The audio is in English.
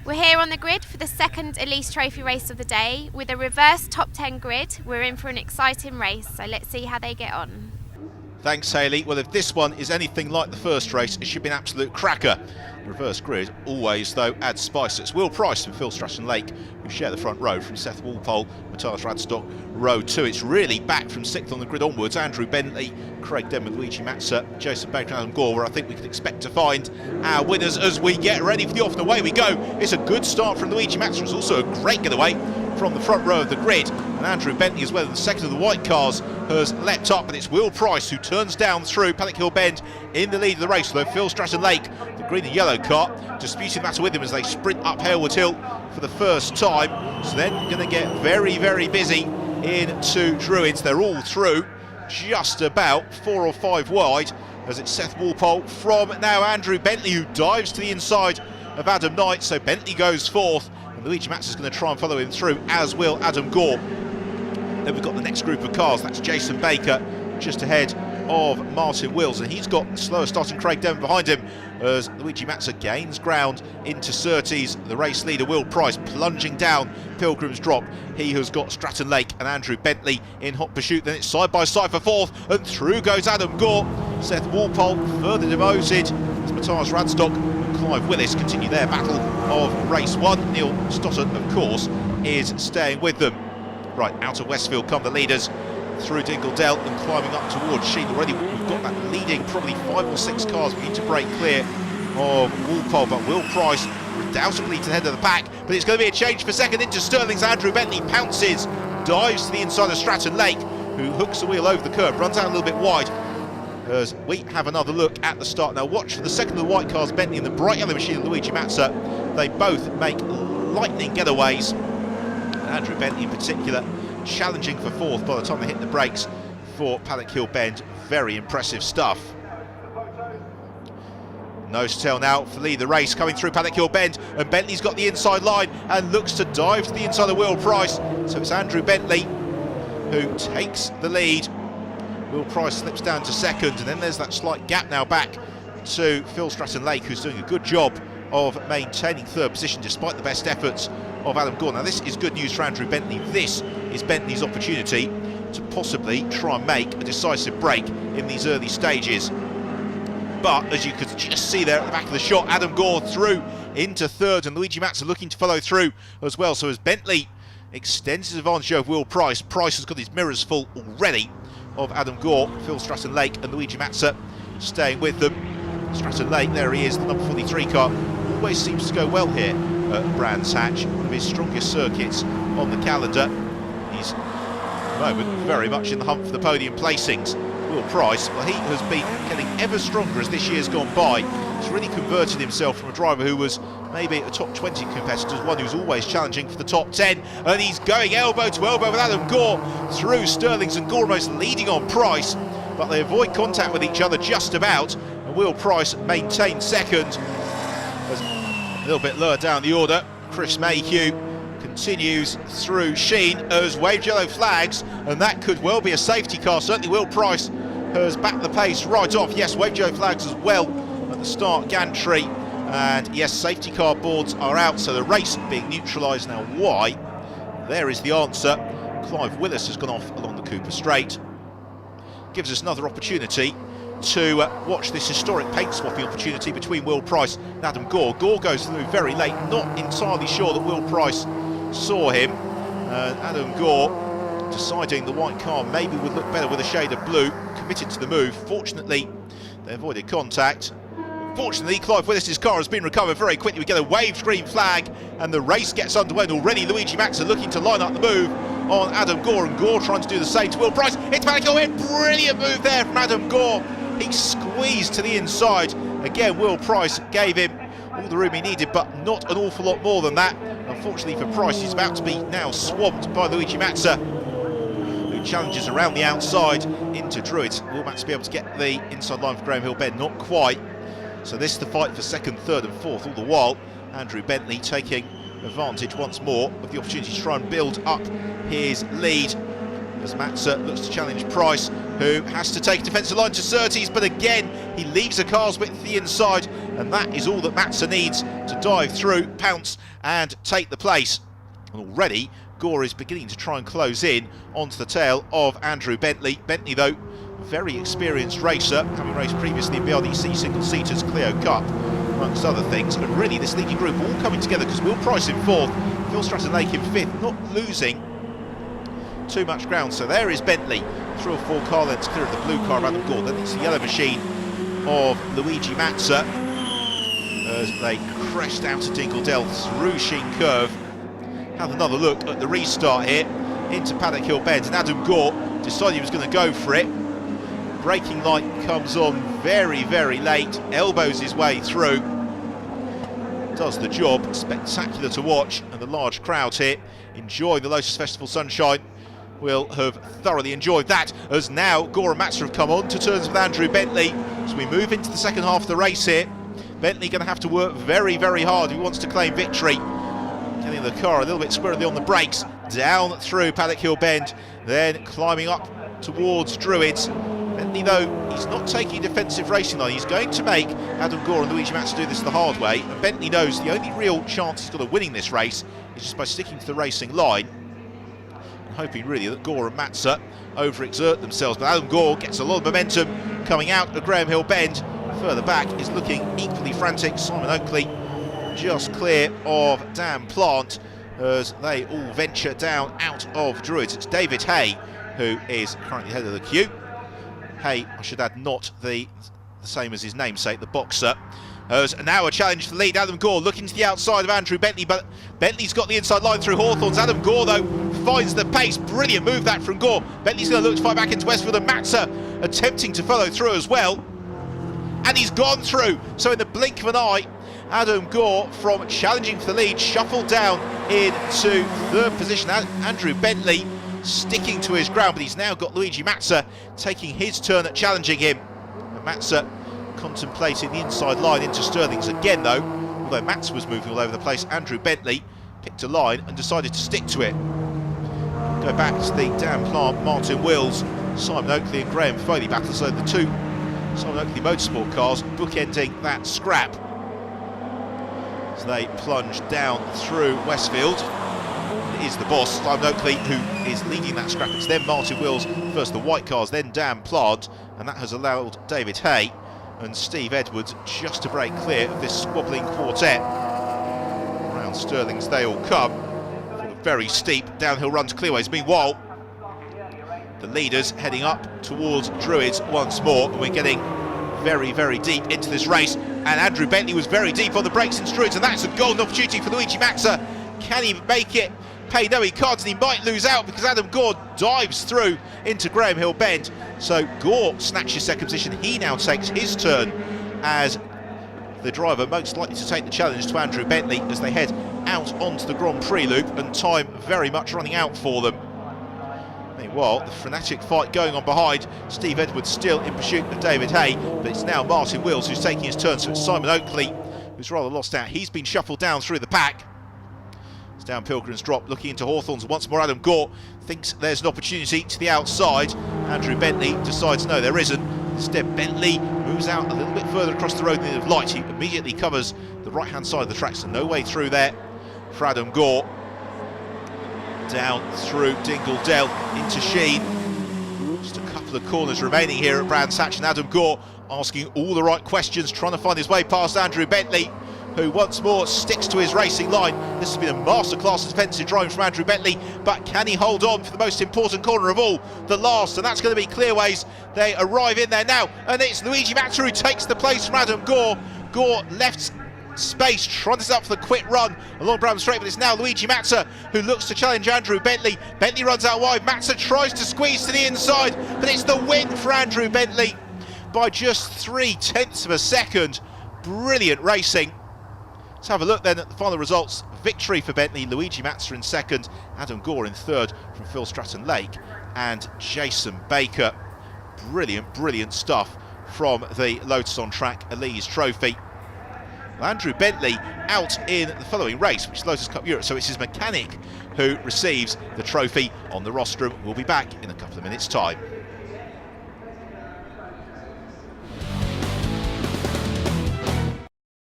We're here on the grid for the second Elise Trophy race of the day. With a reverse top 10 grid, we're in for an exciting race, so let's see how they get on. Thanks, Hayley. Well, if this one is anything like the first race, it should be an absolute cracker. The reverse grid always, though, adds spice. It's Will Price and Phil Stratton-Lake who share the front row from Seth Walpole, Matthias Radstock, row 2. It's really back from 6th on the grid onwards. Andrew Bentley, Craig Denman, Luigi Mazza, Joseph Baker and Adam Gore, where I think we could expect to find our winners as we get ready for the off and away we go. It's a good start from Luigi Mazza. It's also a great getaway from the front row of the grid. And Andrew Bentley, as well as the second of the white cars, has leapt up, but it's Will Price who turns down through Paddock Hill Bend in the lead of the race, though Phil Stratton-Lake, the green and yellow car, disputing the matter with him as they sprint up Hailwood Hill for the first time. So then going to get very, very busy into Druids. They're all through, just about 4 or 5 wide, as it's Seth Walpole from now Andrew Bentley, who dives to the inside of Adam Knight. So Bentley goes 4th, and Luigi Mazza is going to try and follow him through, as will Adam Gore. Then we've got the next group of cars. That's Jason Baker just ahead of Martin Wills, and he's got slower starting Craig Denman behind him as Luigi Mazza gains ground into Surtees. The race leader Will Price plunging down Pilgrim's Drop. He has got Stratton-Lake and Andrew Bentley in hot pursuit. Then it's side by side for 4th, and through goes Adam Gore. Seth Walpole further demoted as Matthias Radstock and Clive Willis continue their battle of race 1. Neil Stoddart, of course, is staying with them. Right, out of Westfield come the leaders through Dingledale and climbing up towards Sheen. Already we've got that leading probably 5 or 6 cars. We need to break clear of Walpole, but Will Price redoubtably to the head of the pack. But it's going to be a change for second into Sterling's. Andrew Bentley pounces, dives to the inside of Stratton-Lake, who hooks the wheel over the curb, runs out a little bit wide. As we have another look at the start. Now watch for the second of the white cars, Bentley, and the bright yellow machine of Luigi Mazza. They both make lightning getaways. Andrew Bentley in particular challenging for 4th by the time they hit the brakes for Paddock Hill Bend. Very impressive stuff. Nose to tail now for lead the race coming through Paddock Hill Bend, and Bentley's got the inside line and looks to dive to the inside of Will Price. So it's Andrew Bentley who takes the lead. Will Price slips down to 2nd, and then there's that slight gap now back to Phil Stratton-Lake, who's doing a good job of maintaining 3rd position despite the best efforts of Adam Gore. Now this is good news for Andrew Bentley. This is Bentley's opportunity to possibly try and make a decisive break in these early stages. But as you could just see there at the back of the shot, Adam Gore through into 3rd, and Luigi Mazza looking to follow through as well. So as Bentley extends his advantage over Will Price, Price has got his mirrors full already of Adam Gore, Phil Stratton-Lake and Luigi Mazza staying with them. Stratton-Lake, there he is, the number 43 car. Always seems to go well here at Brands Hatch, one of his strongest circuits on the calendar. He's at the moment very much in the hunt for the podium placings. Will Price, well, he has been getting ever stronger as this year's gone by. He's really converted himself from a driver who was maybe a top 20 competitor, one who's always challenging for the top 10, and he's going elbow to elbow with Adam Gore through Sterling's, and Gore almost leading on Price, but they avoid contact with each other just about, and Will Price maintains 2nd. A little bit lower down the order, Chris Mayhew continues through Sheen as waved yellow flags, and that could well be a safety car. Certainly Will Price has backed the pace right off. Yes, waved yellow flags as well at the start gantry, and yes, safety car boards are out, so the race being neutralised. Now why? There is the answer. Clive Willis has gone off along the Cooper Straight. Gives us another opportunity to watch this historic paint swapping opportunity between Will Price and Adam Gore. Gore goes through very late, not entirely sure that Will Price saw him. Adam Gore deciding the white car maybe would look better with a shade of blue, committed to the move. Fortunately, they avoided contact. Fortunately, Clive Willis's car has been recovered very quickly. We get a waved green flag and the race gets underway, and already Luigi Mazza looking to line up the move on Adam Gore, and Gore trying to do the same to Will Price. It's Paddock Hill Bend. Brilliant move there from Adam Gore. He squeezed to the inside. Again, Will Price gave him all the room he needed, but not an awful lot more than that. Unfortunately for Price, he's about to be now swamped by Luigi Mazza, who challenges around the outside into Druids. Will Mazza be able to get the inside line for Graham Hill Bend? Not quite. So this is the fight for 2nd, 3rd and 4th. All the while, Andrew Bentley taking advantage once more of the opportunity to try and build up his lead, as Mazza looks to challenge Price, who has to take a defensive line to Surtees, but again he leaves the cars width to the inside and that is all that Matza needs to dive through, pounce and take the place. And already Gore is beginning to try and close in onto the tail of Andrew Bentley. Bentley, though, very experienced racer, having raced previously in BRDC single-seaters, Clio Cup, amongst other things. And really, this leading group all coming together, because Will Price in fourth, Phil Stratton Lake in fifth, not losing too much ground. So there is Bentley, 3 or 4 car lengths clear of the blue car of Adam Gore. Then it's the yellow machine of Luigi Matza as they crest out to Dingle through Sheen Curve. Have another look at the restart here into Paddock Hill Bend, and Adam Gore decided he was going to go for it. Braking light comes on very, very late, elbows his way through, does the job. Spectacular to watch, and the large crowd here enjoying the Lotus Festival sunshine will have thoroughly enjoyed that, as now Gore and Matza have come on to terms with Andrew Bentley. So we move into the second half of the race here. Bentley going to have to work very, very hard if he wants to claim victory. Getting the car a little bit squirrely on the brakes, down through Paddock Hill Bend, then climbing up towards Druids. Bentley, though, he's not taking a defensive racing line. He's going to make Adam Gore and Luigi Matza do this the hard way, and Bentley knows the only real chance he's got of winning this race is just by sticking to the racing line, and hoping really that Gore and Matza overexert themselves. But Adam Gore gets a lot of momentum coming out of Graham Hill Bend. Further back is looking equally frantic. Simon Oakley just clear of Dan Plant as they all venture down out of Druids. It's David Hay who is currently head of the queue. Hay, I should add, not the same as his namesake, the boxer. As now a challenge for the lead. Adam Gore looking to the outside of Andrew Bentley, but Bentley's got the inside line through Hawthorns. Adam Gore, though, finds the pace. Brilliant move that from Gore. Bentley's going to look to fight back into Westfield, and Matza attempting to follow through as well. And he's gone through. So in the blink of an eye, Adam Gore, from challenging for the lead, shuffled down into third position. Andrew Bentley sticking to his ground, but he's now got Luigi Matza taking his turn at challenging him. And Matza contemplating the inside line into Sterling's again, though. Although Matza was moving all over the place, Andrew Bentley picked a line and decided to stick to it. Go back to the Dan Plant, Martin Wills, Simon Oakley and Graham Foley battle. So the two Simon Oakley motorsport cars bookending that scrap. So they plunge down through Westfield. It is the boss, Simon Oakley, who is leading that scrap. It's then Martin Wills, first the white cars, then Dan Plant, and that has allowed David Hay and Steve Edwards just to break clear of this squabbling quartet. Around Sterling's they all come for a very steep downhill run to clearways. Meanwhile, the leaders heading up towards Druids once more, and we're getting very, very deep into this race. And Andrew Bentley was very deep on the brakes in Druids, and that's a golden opportunity for Luigi Matza. Can he make it? Pay no cards, and he might lose out because Adam Gore dives through into Graham Hill Bend. So Gore snatches second position. He now takes his turn as the driver most likely to take the challenge to Andrew Bentley as they head out onto the Grand Prix loop, and time very much running out for them. Meanwhile, the frenetic fight going on behind. Steve Edwards still in pursuit of David Hay, but it's now Martin Wills who's taking his turn. So it's Simon Oakley who's rather lost out. He's been shuffled down through the pack. It's down Pilgrim's Drop, looking into Hawthorns once more. Adam Gore thinks there's an opportunity to the outside. Andrew Bentley decides no, there isn't. Instead, Bentley moves out a little bit further across the road than he'd have liked. He immediately covers the right-hand side of the track, so no way through there for Adam Gore. Down through Dingle Dell into Sheen. Just a couple of corners remaining here at Brands Hatch, and Adam Gore asking all the right questions, trying to find his way past Andrew Bentley, who once more sticks to his racing line. This has been a masterclass of defensive driving from Andrew Bentley, but can he hold on for the most important corner of all, the last, and that's going to be Clearways. They arrive in there now, and it's Luigi Matza who takes the place from Adam Gore. Gore left space, trying this up for the quick run along Bram Straight, but it's now Luigi Matza who looks to challenge Andrew Bentley. Bentley runs out wide, Matza tries to squeeze to the inside, but it's the win for Andrew Bentley by just 0.3 of a second. Brilliant racing. Let's have a look then at the final results. Victory for Bentley, Luigi Matza in second, Adam Gore in third from Phil Stratton Lake and Jason Baker. Brilliant, brilliant stuff from the Lotus on Track Elise Trophy. Andrew Bentley out in the following race, which is Lotus Cup of Europe, so it's his mechanic who receives the trophy on the rostrum. We'll be back in a couple of minutes' time.